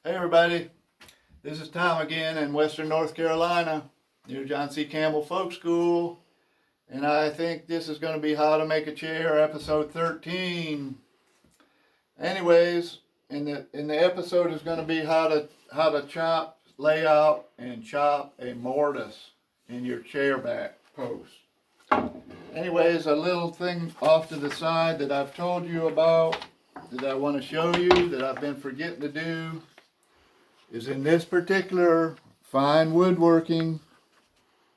Hey everybody, this is Tom again in Western North Carolina near John C. Campbell Folk School, and I think this is going to be How to Make a Chair, episode 13. Anyways, in the episode is going to be how to chop, lay out, and chop a mortise in your chair back post. Anyways, a little thing off to the side that I've told you about that I want to show you that I've been forgetting to do is in this particular fine woodworking,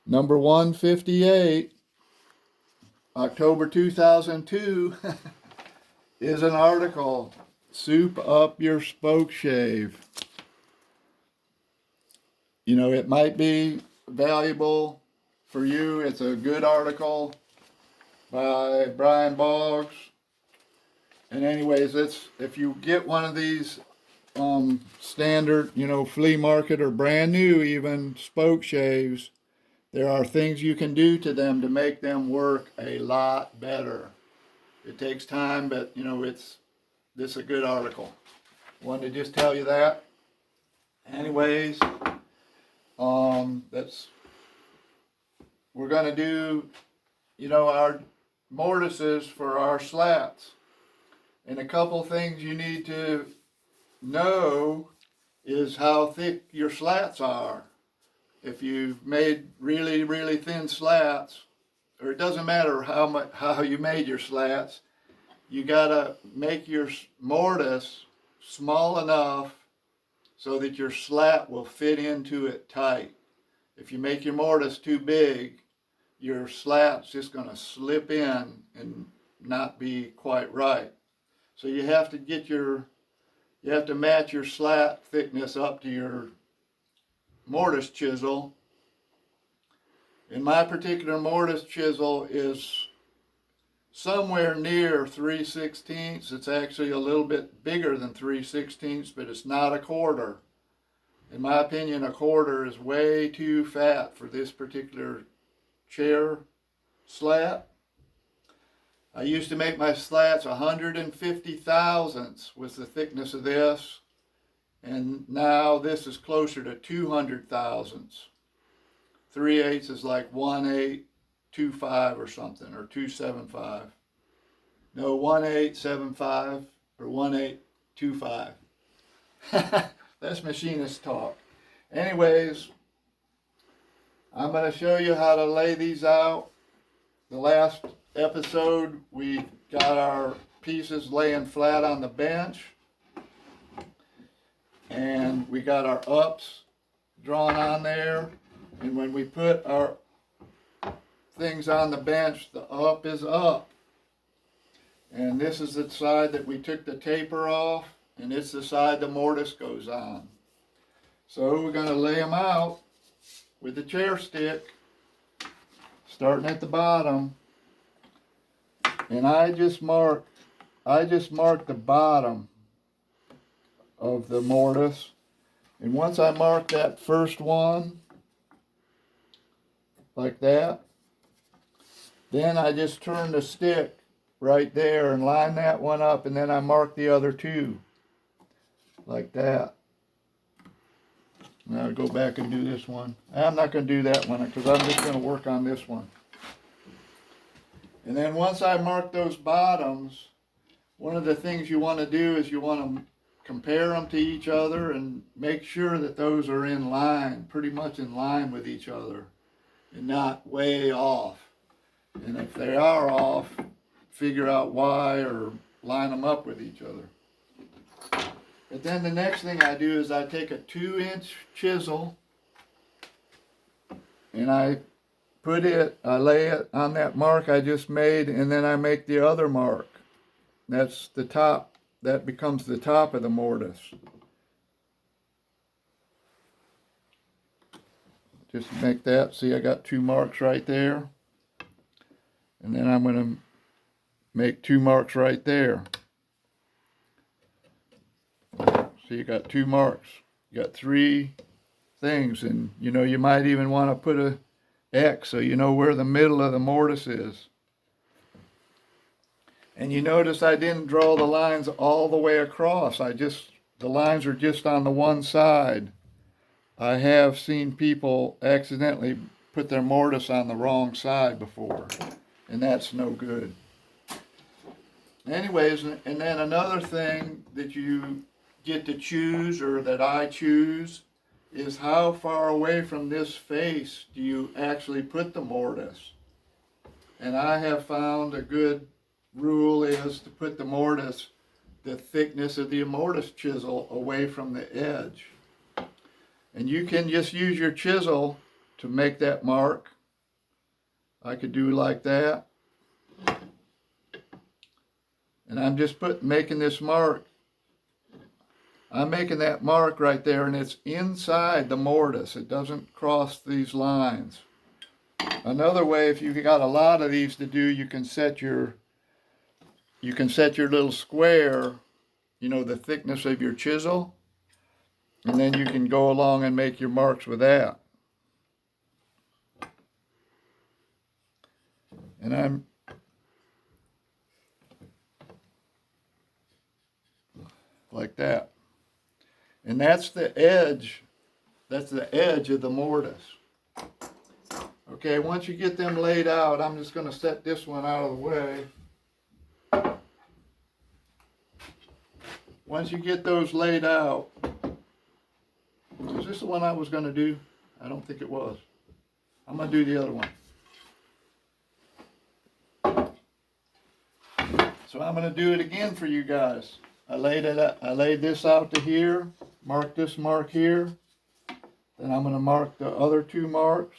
number 158, October 2002, is an article, Soup Up Your Spoke Shave. You know, it might be valuable for you. It's a good article by Brian Boggs. And anyways, if you get one of these standard, flea market or brand new even spoke shaves, there are things you can do to them to make them work a lot better. It takes time, but this is a good article. Wanted to just tell you that. Anyways, we're going to do, our mortises for our slats. And a couple things you need to know is how thick your slats are. If you've made really, really thin slats, or it doesn't matter how you made your slats, you gotta make your mortise small enough so that your slat will fit into it tight. If you make your mortise too big, your slat's just gonna slip in and not be quite right. So you have to match your slat thickness up to your mortise chisel. And my particular mortise chisel is somewhere near 3/16. It's actually a little bit bigger than 3/16, but it's not a quarter. In my opinion, a quarter is way too fat for this particular chair slat. I used to make my slats 150 thousandths was the thickness of this, and now this is closer to 200 thousandths. 3/8 is like 1/825 or something, or 275. No, 1/875 or 1/825. That's machinist talk. Anyways, I'm going to show you how to lay these out. The last episode, we got our pieces laying flat on the bench, and we got our ups drawn on there, and when we put our things on the bench, the up is up, and this is the side that we took the taper off, and it's the side the mortise goes on. So we're going to lay them out with the chair stick, starting at the bottom. And I just marked the bottom of the mortise. And once I mark that first one, like that, then I just turn the stick right there and line that one up, and then I mark the other two, like that. Now I'll go back and do this one. I'm not going to do that one because I'm just going to work on this one. And then once I mark those bottoms, one of the things you want to do is you want to compare them to each other and make sure that those are in line, pretty much in line with each other, and not way off. And if they are off, figure out why or line them up with each other. But then the next thing I do is I take a 2-inch chisel and I lay it on that mark I just made, and then I make the other mark. That's the top, that becomes the top of the mortise. Just make that, see I got 2 marks right there. And then I'm going to make 2 marks right there. So you got 2 marks. You got 3 things, and you might even want to put a X so you know where the middle of the mortise is. And you notice I didn't draw the lines all the way across. I just the lines are just on the one side. I have seen people accidentally put their mortise on the wrong side before, and that's no good. Anyways, and then another thing that you get to choose, or that I choose, is how far away from this face do you actually put the mortise. And I have found a good rule is to put the mortise, the thickness of the mortise chisel, away from the edge. And you can just use your chisel to make that mark. I could do like that. And I'm just making this mark. I'm making that mark right there, and it's inside the mortise. It doesn't cross these lines. Another way, if you've got a lot of these to do, you can set your little square, you know, the thickness of your chisel, and then you can go along and make your marks with that. And I'm like that. And that's the edge of the mortise. Okay, once you get them laid out, I'm just going to set this one out of the way. Once you get those laid out, is this the one I was going to do? I don't think it was. I'm going to do the other one. So I'm going to do it again for you guys. I laid this out to here, mark this mark here. Then I'm going to mark the other two marks.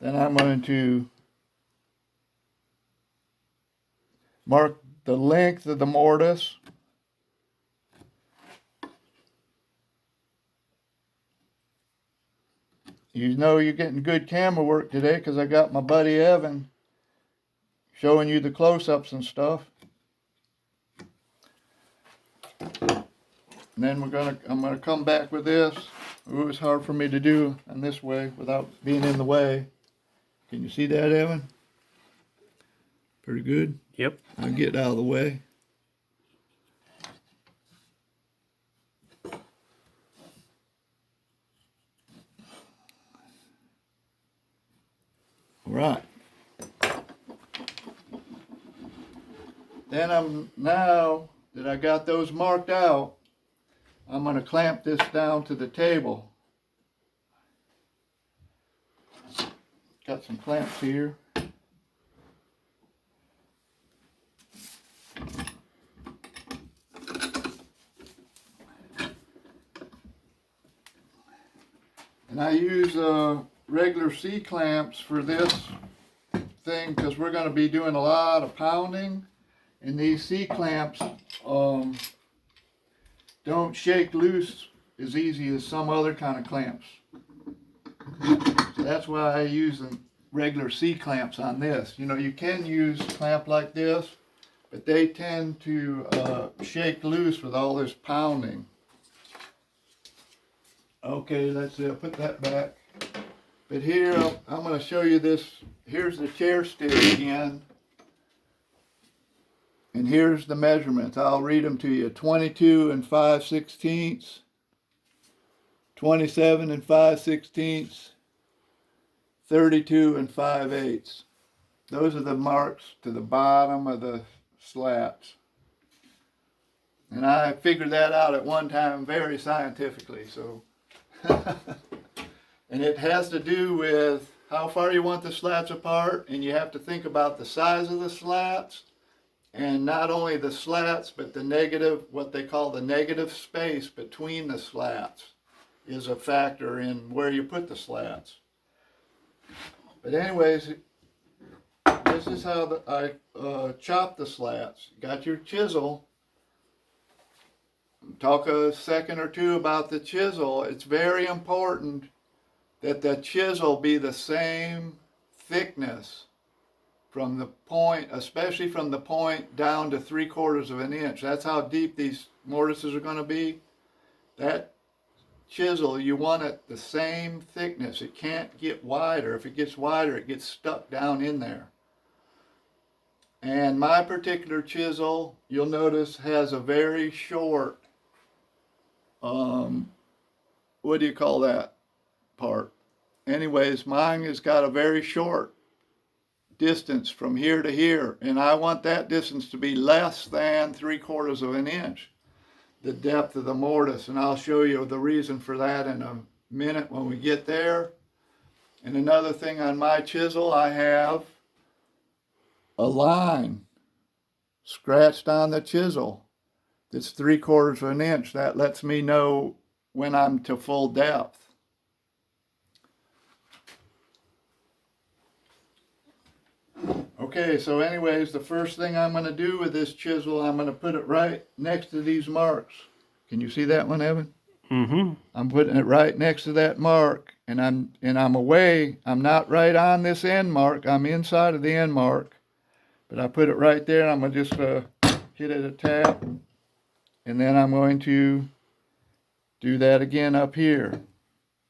Then I'm going to mark the length of the mortise. You know you're getting good camera work today because I got my buddy Evan showing you the close-ups and stuff. And then I'm gonna come back with this. Ooh, it's hard for me to do in this way without being in the way. Can you see that, Evan? Pretty good? Yep. I'll get out of the way. All right. Then now that I got those marked out, I'm going to clamp this down to the table. Got some clamps here. And I use regular C-clamps for this thing because we're going to be doing a lot of pounding, and these C-clamps don't shake loose as easy as some other kind of clamps. So that's why I use the regular C-clamps on this. You know, you can use a clamp like this, but they tend to shake loose with all this pounding. Okay, let's put that back. But here, I'm going to show you this. Here's the chair stick again. And here's the measurements. I'll read them to you. 22 and 5/16, 27 and 5/16, 32 and 5/8. Those are the marks to the bottom of the slats. And I figured that out at one time very scientifically. So, and it has to do with how far you want the slats apart, and you have to think about the size of the slats. And not only the slats, but the negative, what they call the negative space between the slats is a factor in where you put the slats. But anyways, this is how I chop the slats. You got your chisel. Talk a second or two about the chisel. It's very important that the chisel be the same thickness from the point, especially from the point down to 3/4 of an inch. That's how deep these mortises are going to be. That chisel, you want it the same thickness. It can't get wider. If it gets wider, it gets stuck down in there. And my particular chisel, you'll notice, has a very short, what do you call that part? Anyways, mine has got a very short distance from here to here, and I want that distance to be less than 3/4 of an inch, the depth of the mortise, and I'll show you the reason for that in a minute when we get there. And another thing on my chisel, I have a line scratched on the chisel that's 3/4 of an inch. That lets me know when I'm to full depth. Okay, so anyways, the first thing I'm going to do with this chisel, I'm going to put it right next to these marks. Can you see that one, Evan? Mm-hmm. I'm putting it right next to that mark, and I'm away. I'm not right on this end mark. I'm inside of the end mark, but I put it right there. I'm going to just hit it a tap, and then I'm going to do that again up here.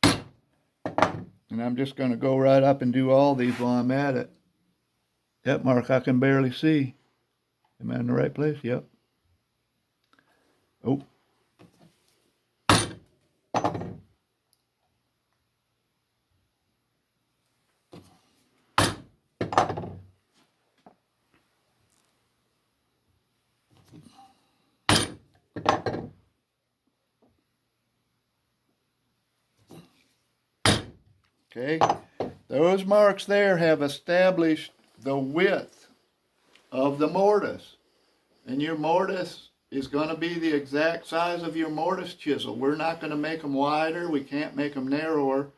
And I'm just going to go right up and do all these while I'm at it. That mark I can barely see. Am I in the right place? Yep. Oh. Okay, those marks there have established the width of the mortise. And your mortise is going to be the exact size of your mortise chisel. We're not going to make them wider. We can't make them narrower.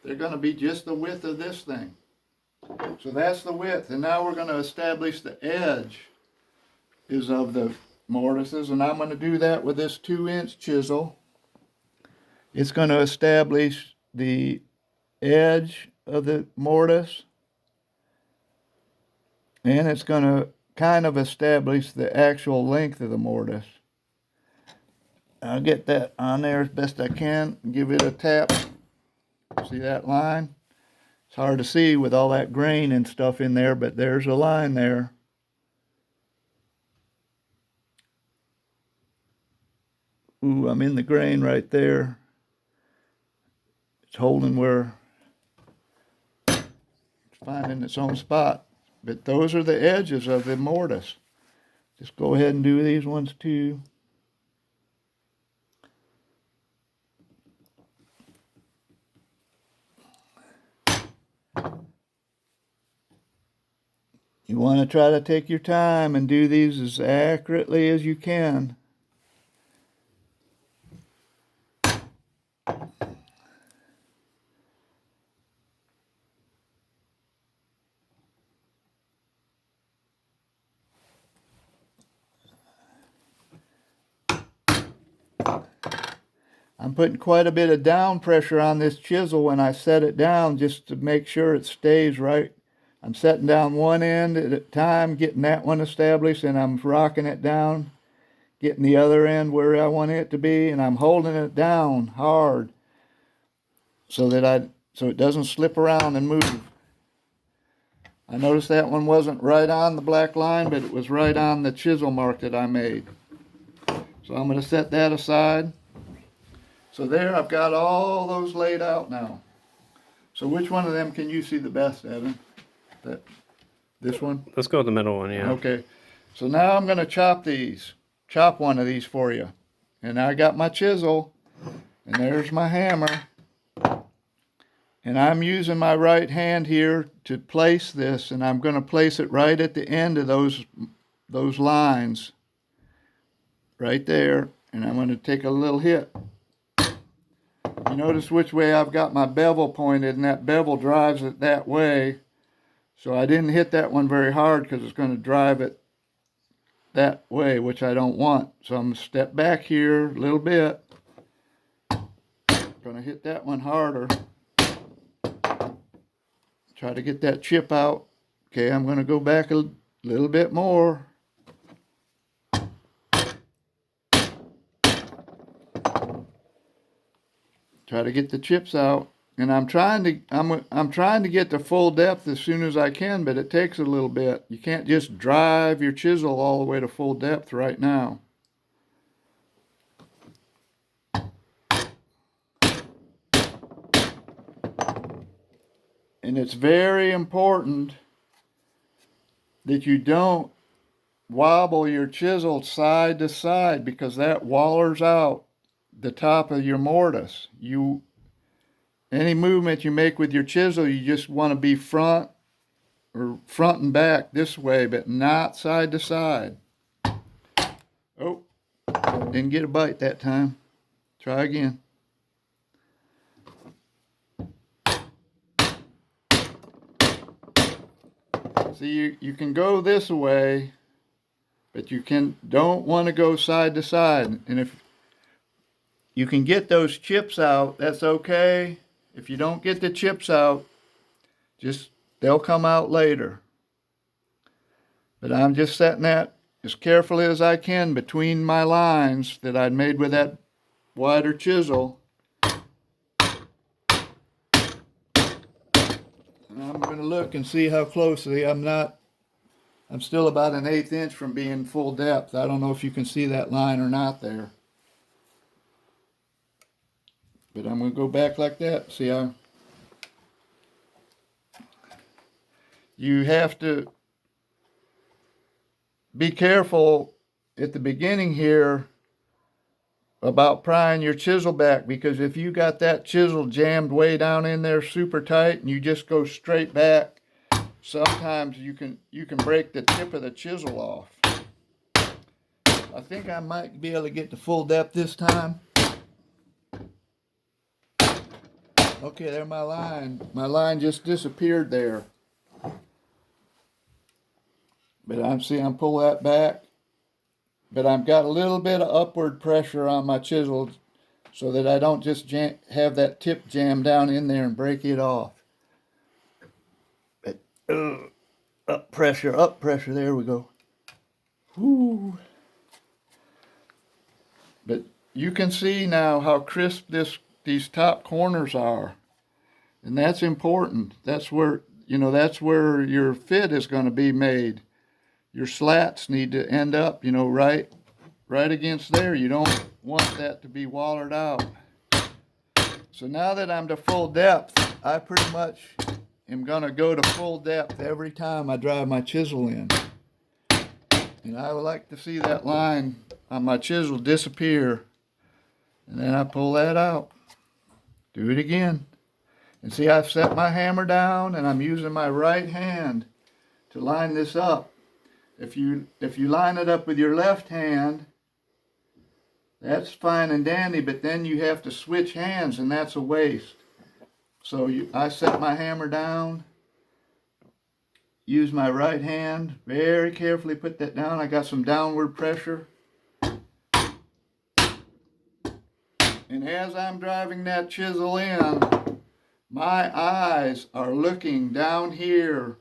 They're going to be just the width of this thing. So that's the width. And now we're going to establish the edge is of the mortises. And I'm going to do that with this 2-inch chisel. It's going to establish the edge of the mortise, and it's going to kind of establish the actual length of the mortise. I'll get that on there as best I can, give it a tap. See that line? It's hard to see with all that grain and stuff in there, but there's a line there. Ooh, I'm in the grain right there. It's holding where finding its own spot. But those are the edges of the mortise. Just go ahead and do these ones too. You want to try to take your time and do these as accurately as you can. I'm putting quite a bit of down pressure on this chisel when I set it down just to make sure it stays right. I'm setting down one end at a time, getting that one established, and I'm rocking it down, getting the other end where I want it to be, and I'm holding it down hard so it doesn't slip around and move. I noticed that one wasn't right on the black line, but it was right on the chisel mark that I made. So I'm going to set that aside. So there, I've got all those laid out now. So which one of them can you see the best, Evan? This one? Let's go with the middle one, yeah. Okay. So now I'm going to chop one of these for you. And I got my chisel, and there's my hammer. And I'm using my right hand here to place this, and I'm going to place it right at the end of those lines. Right there. And I'm going to take a little hit. You notice which way I've got my bevel pointed, and that bevel drives it that way. So I didn't hit that one very hard because it's going to drive it that way, which I don't want. So I'm going to step back here a little bit. Going to hit that one harder. Try to get that chip out. Okay, I'm going to go back a little bit more. Try to get the chips out. And I'm trying to get to full depth as soon as I can, but it takes a little bit. You can't just drive your chisel all the way to full depth right now. And it's very important that you don't wobble your chisel side to side, because that wallers out the top of your mortise. Any movement you make with your chisel, you just want to be front and back this way, but not side to side. Oh, didn't get a bite that time. Try again. See, you can go this way, but you don't want to go side to side. And if you can get those chips out, that's okay. If you don't get the chips out, they'll come out later. But I'm just setting that as carefully as I can between my lines that I'd made with that wider chisel. I'm going to look and see how closely. I'm still about an 1/8 inch from being full depth. I don't know if you can see that line or not there. But I'm going to go back like that. See how you have to be careful at the beginning here about prying your chisel back, because if you got that chisel jammed way down in there super tight and you just go straight back, sometimes you can break the tip of the chisel off. I think I might be able to get to full depth this time. Okay, there's my line. My line just disappeared there. But I'm pull that back. But I've got a little bit of upward pressure on my chisel so that I don't just have that tip jam down in there and break it off. But up pressure, there we go. Whoo. But you can see now how crisp these top corners are. And that's important. That's where your fit is going to be made. Your slats need to end up, right against there. You don't want that to be wallered out. So now that I'm to full depth, I pretty much am going to go to full depth every time I drive my chisel in. And I would like to see that line on my chisel disappear. And then I pull that out. Do it again. And see, I've set my hammer down and I'm using my right hand to line this up. If you line it up with your left hand, that's fine and dandy, but then you have to switch hands and that's a waste. So I set my hammer down, use my right hand, very carefully put that down. I got some downward pressure. And as I'm driving that chisel in, my eyes are looking down here,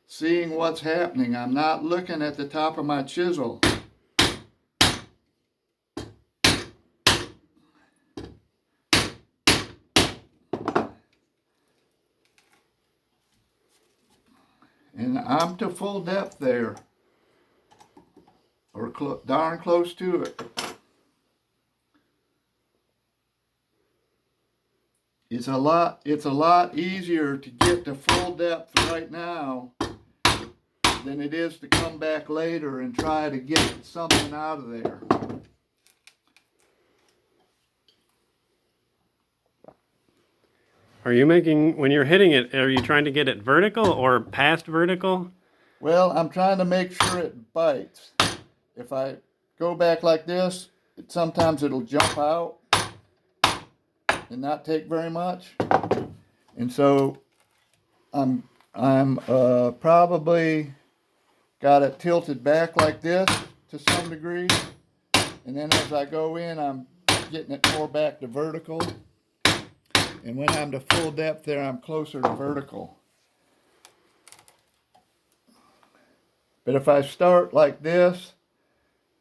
seeing what's happening. I'm not looking at the top of my chisel. And I'm to full depth there, or darn close to it. It's a lot easier to get to full depth right now than it is to come back later and try to get something out of there. Are you when you're hitting it, are you trying to get it vertical or past vertical? Well, I'm trying to make sure it bites. If I go back like this, sometimes it'll jump out and not take very much. And so I'm probably got it tilted back like this to some degree. And then as I go in, I'm getting it more back to vertical. And when I'm to full depth there, I'm closer to vertical. But if I start like this,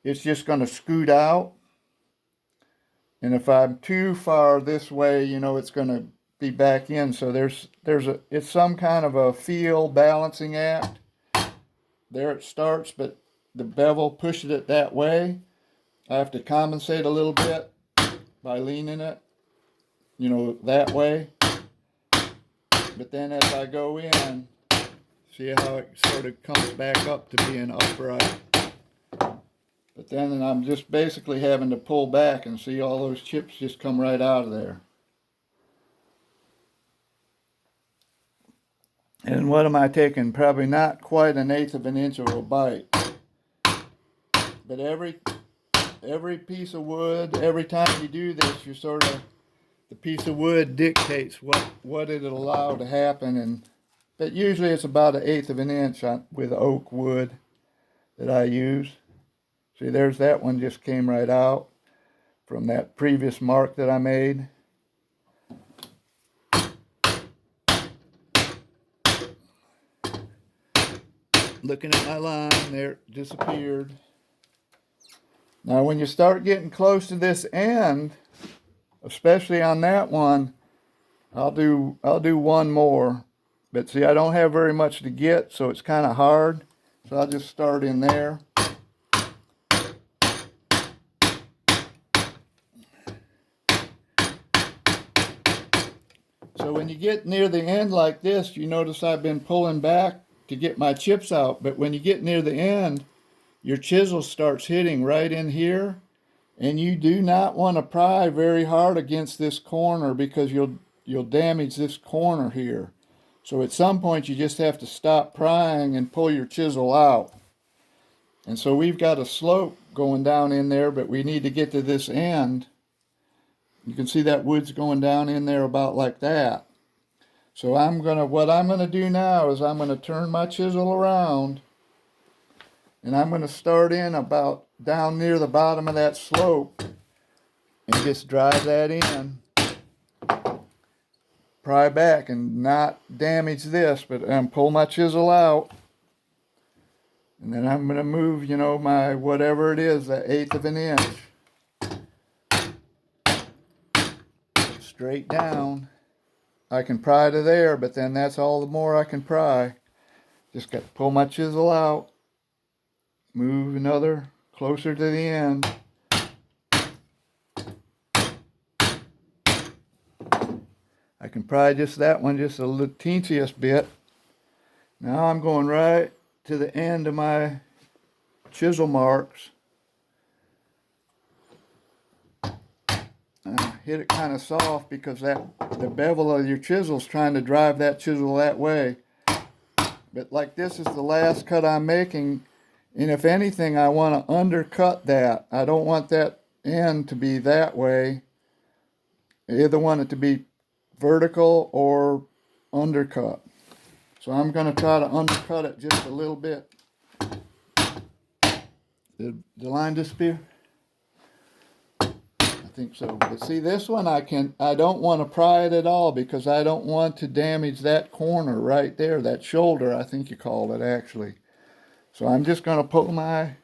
it's just going to scoot out. And if I'm too far this way, it's going to be back in. So it's some kind of a feel balancing act. There it starts, but the bevel pushes it that way. I have to compensate a little bit by leaning it, that way. But then as I go in, see how it sort of comes back up to being upright. But then I'm just basically having to pull back, and see all those chips just come right out of there. And what am I taking? Probably not quite 1/8 of an inch of a bite. But every piece of wood, every time you do this, you sort of, the piece of wood dictates what it'll allow to happen. But usually it's about 1/8 of an inch with oak wood that I use. See, there's that one just came right out from that previous mark that I made. Looking at my line, there it disappeared. Now when you start getting close to this end, especially on that one, I'll do one more. But see, I don't have very much to get, so it's kind of hard. So I'll just start in there. So when you get near the end like this, you notice I've been pulling back to get my chips out. But when you get near the end, your chisel starts hitting right in here. And you do not want to pry very hard against this corner, because you'll damage this corner here. So at some point you just have to stop prying and pull your chisel out. And so we've got a slope going down in there, but we need to get to this end. You can see that wood's going down in there about like that. So what I'm gonna do now is I'm gonna turn my chisel around, and I'm gonna start in about down near the bottom of that slope and just drive that in. Pry back and not damage this, but pull my chisel out. And then I'm gonna move, my whatever it is, that 1/8 of an inch. Straight down. I can pry to there, but then that's all the more I can pry. Just got to pull my chisel out. Move another closer to the end. I can pry just that one just a little teensiest bit. Now I'm going right to the end of my chisel marks. Hit it kind of soft, because the bevel of your chisel is trying to drive that chisel that way. But like this is the last cut I'm making, and if anything, I want to undercut that. I don't want that end to be that way. I either want it to be vertical or undercut. So I'm going to try to undercut it just a little bit. Did the line disappear? I think so. But see, this one I don't want to pry it at all, because I don't want to damage that corner right there, that shoulder, I think you call it actually. So I'm just going to pull my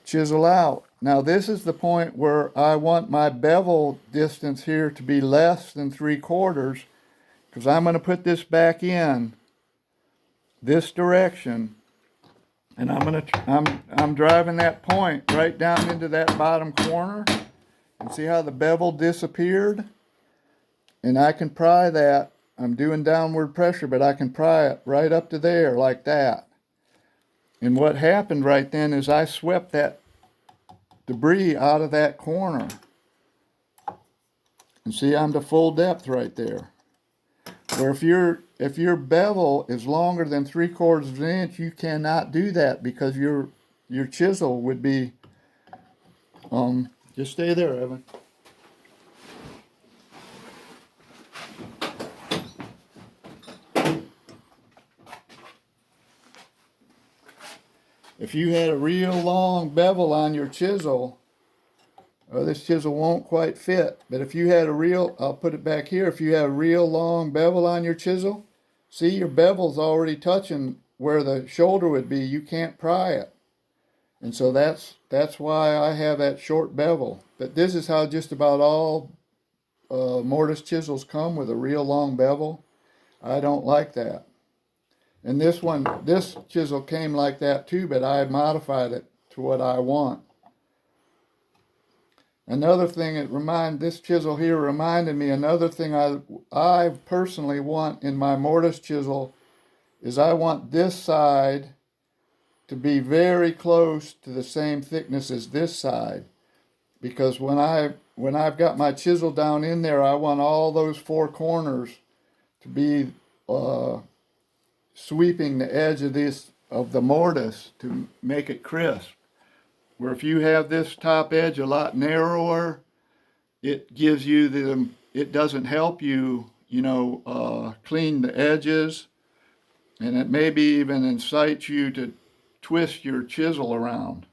chisel out. Now this is the point where I want my bevel distance here to be less than 3/4, because I'm going to put this back in this direction, and I'm driving that point right down into that bottom corner. And see how the bevel disappeared? And I can pry that. I'm doing downward pressure, but I can pry it right up to there like that. And what happened right then is I swept that debris out of that corner. And see, I'm to full depth right there. Where if your bevel is longer than 3/4 of an inch, you cannot do that, because your chisel would be just stay there, Evan. If you had a real long bevel on your chisel, this chisel won't quite fit, but if you had I'll put it back here, if you have a real long bevel on your chisel, see, your bevel's already touching where the shoulder would be. You can't pry it. And so that's why I have that short bevel. But this is how just about all mortise chisels come with a real long bevel. I don't like that. And this chisel came like that too, but I modified it to what I want. Another thing this chisel here reminded me, another thing I personally want in my mortise chisel is I want this side to be very close to the same thickness as this side. Because when I've got my chisel down in there, I want all those four corners to be sweeping the edge of the mortise to make it crisp. Where if you have this top edge a lot narrower, it doesn't help you, clean the edges, and it maybe even incites you to twist your chisel around.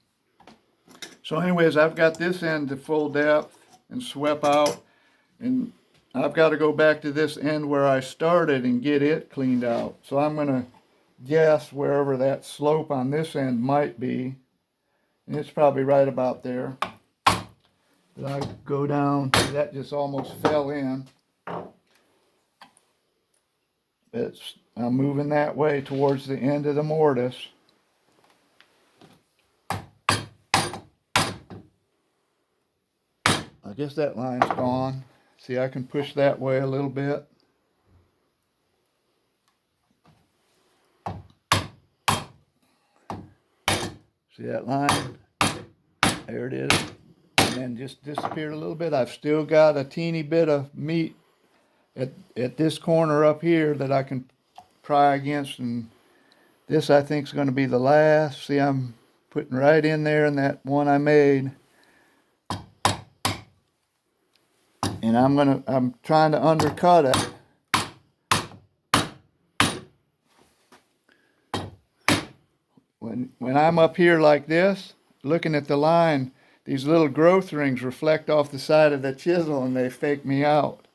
So anyways, I've got this end to full depth and swept out, and I've got to go back to this end where I started and get it cleaned out. So I'm going to guess wherever that slope on this end might be, and it's probably right about there. But I go down, that just almost fell in. I'm moving that way towards the end of the mortise. I guess that line's gone. See, I can push that way a little bit. See that line? There it is. And then just disappeared a little bit. I've still got a teeny bit of meat at this corner up here that I can pry against, and this I think is going to be the last. See, I'm putting right in there in that one I made. And I'm trying to undercut it. When I'm up here like this, looking at the line, these little growth rings reflect off the side of the chisel and they fake me out.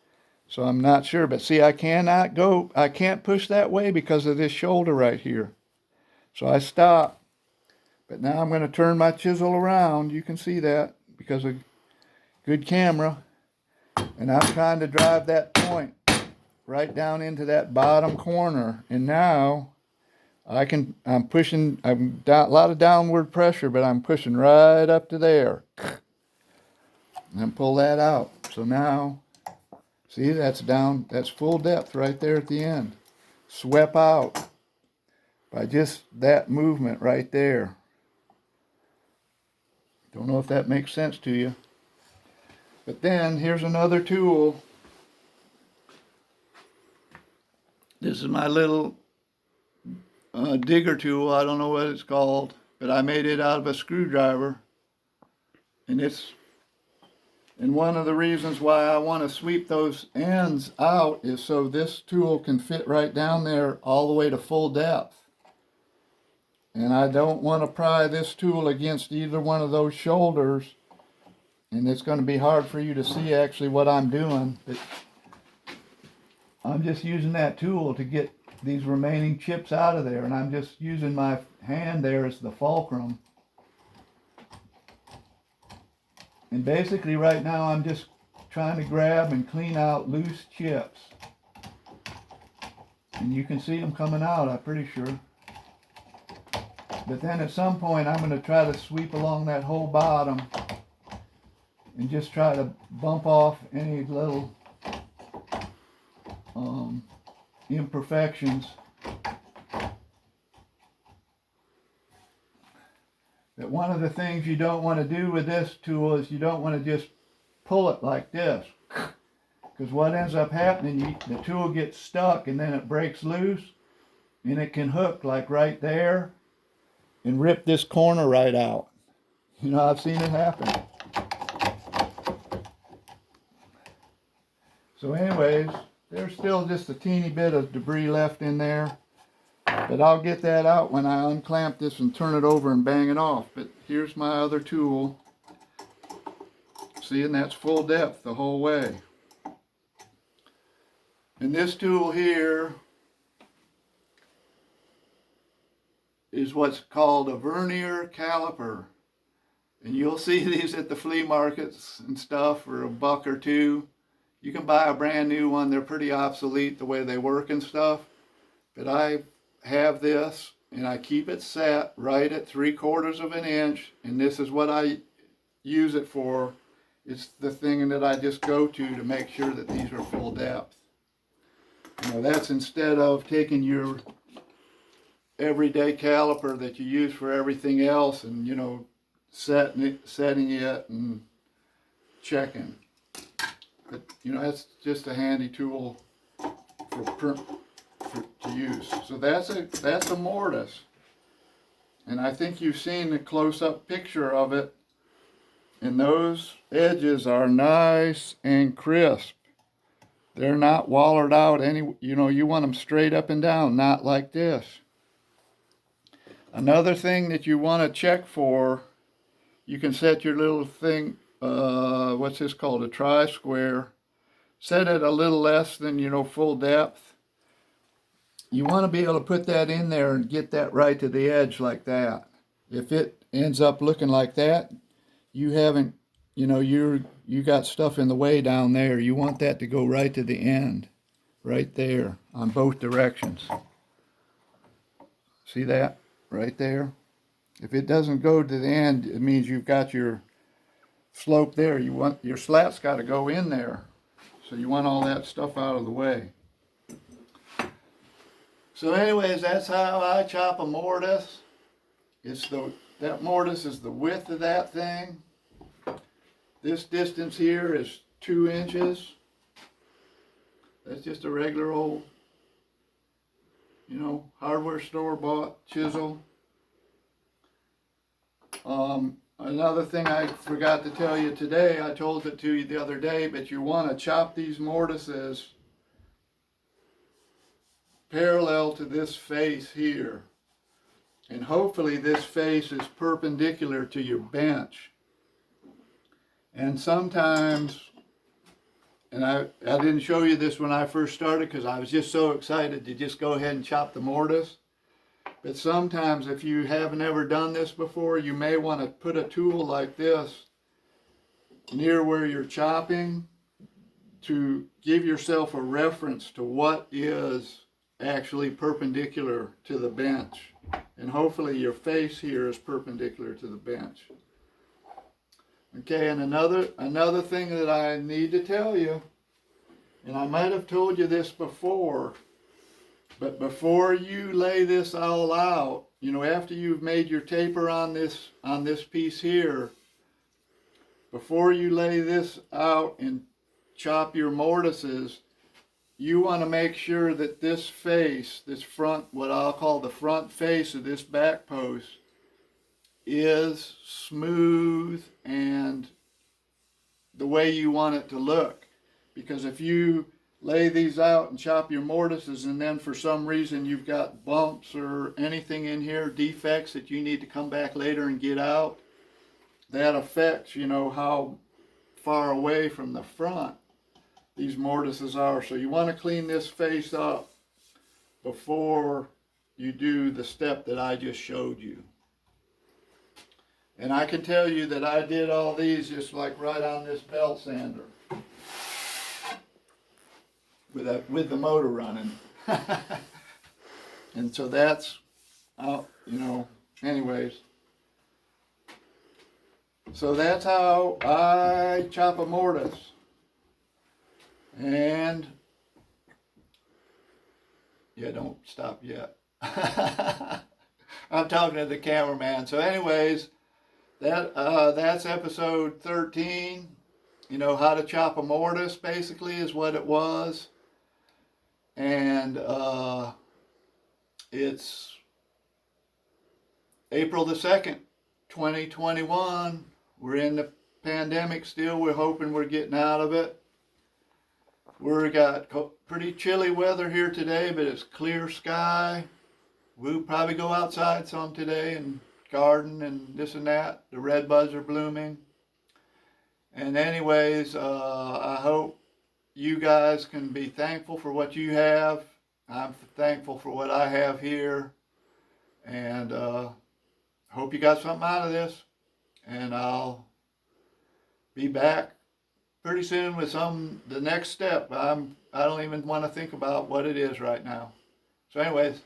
So I'm not sure, but see, I can't push that way because of this shoulder right here. So I stop. But now I'm going to turn my chisel around. You can see that because of good camera. And I'm trying to drive that point right down into that bottom corner. And now I'm pushing, a lot of downward pressure, but I'm pushing right up to there. And then pull that out. So now, see, that's full depth right there at the end. Swept out by just that movement right there. Don't know if that makes sense to you. But then here's another tool. This is my little digger tool. I don't know what it's called, but I made it out of a screwdriver. And one of the reasons why I want to sweep those ends out is so this tool can fit right down there all the way to full depth. And I don't want to pry this tool against either one of those shoulders. And it's going to be hard for you to see actually what I'm doing. But I'm just using that tool to get these remaining chips out of there. And I'm just using my hand there as the fulcrum. And basically right now I'm just trying to grab and clean out loose chips. And you can see them coming out, I'm pretty sure. But then at some point I'm going to try to sweep along that whole bottom and just try to bump off any little imperfections. But one of the things you don't want to do with this tool is you don't want to just pull it like this. Because what ends up happening, the tool gets stuck and then it breaks loose and it can hook like right there and rip this corner right out. You know, I've seen it happen. So anyways, there's still just a teeny bit of debris left in there. But I'll get that out when I unclamp this and turn it over and bang it off. But here's my other tool. See, and that's full depth the whole way. And this tool here is what's called a vernier caliper. And you'll see these at the flea markets and stuff for $1 or $2. You can buy a brand new one. They're pretty obsolete the way they work and stuff. But I have this, and I keep it set right at 3/4 of an inch, and this is what I use it for. It's the thing that I just go to make sure that these are full depth. You know, that's instead of taking your everyday caliper that you use for everything else and, you know, setting it and checking. But, you know, that's just a handy tool to use. So that's a mortise. And I think you've seen a close-up picture of it. And those edges are nice and crisp. They're not wallered out you know, you want them straight up and down, not like this. Another thing that you want to check for, you can set your little thing, what's this called, a tri-square. Set it a little less than, you know, full depth. You want to be able to put that in there and get that right to the edge like that. If it ends up looking like that, you haven't, you know, you got stuff in the way down there. You want that to go right to the end, right there, on both directions. See that right there? If it doesn't go to the end, it means you've got your slope there. You want your slat's got to go in there. So you want all that stuff out of the way. So anyways, that's how I chop a mortise. That mortise is the width of that thing. This distance here is 2 inches. That's just a regular old, you know, hardware store bought chisel. Another thing I forgot to tell you today, I told it to you the other day, but you want to chop these mortises parallel to this face here. And hopefully this face is perpendicular to your bench. And sometimes, and I didn't show you this when I first started because I was just so excited to just go ahead and chop the mortise. But sometimes if you haven't ever done this before, you may want to put a tool like this near where you're chopping to give yourself a reference to what is actually perpendicular to the bench. And hopefully your face here is perpendicular to the bench. Okay, and another thing that I need to tell you, and I might have told you this before, but before you lay this all out, you know, after you've made your taper on this piece here, before you lay this out and chop your mortises, you want to make sure that this face, this front, what I'll call the front face of this back post, is smooth and the way you want it to look. Because if you lay these out and chop your mortises and then for some reason you've got bumps or anything in here, defects that you need to come back later and get out, that affects, you know, how far away from the front these mortises are. So you want to clean this face up before you do the step that I just showed you. And I can tell you that I did all these just like right on this belt sander with the motor running. And so that's, you know, anyways. So that's how I chop a mortise. And, yeah, don't stop yet. I'm talking to the cameraman. So anyways, that's episode 13. You know, how to chop a mortise basically is what it was. And it's April the 2nd, 2021. We're in the pandemic still. We're hoping we're getting out of it. We've got pretty chilly weather here today, but it's clear sky. We'll probably go outside some today and garden and this and that. The red buds are blooming. And anyways, I hope you guys can be thankful for what you have. I'm thankful for what I have here. And hope you got something out of this. And I'll be back pretty soon with the next step. I don't even want to think about what it is right now. So anyways,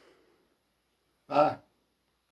bye.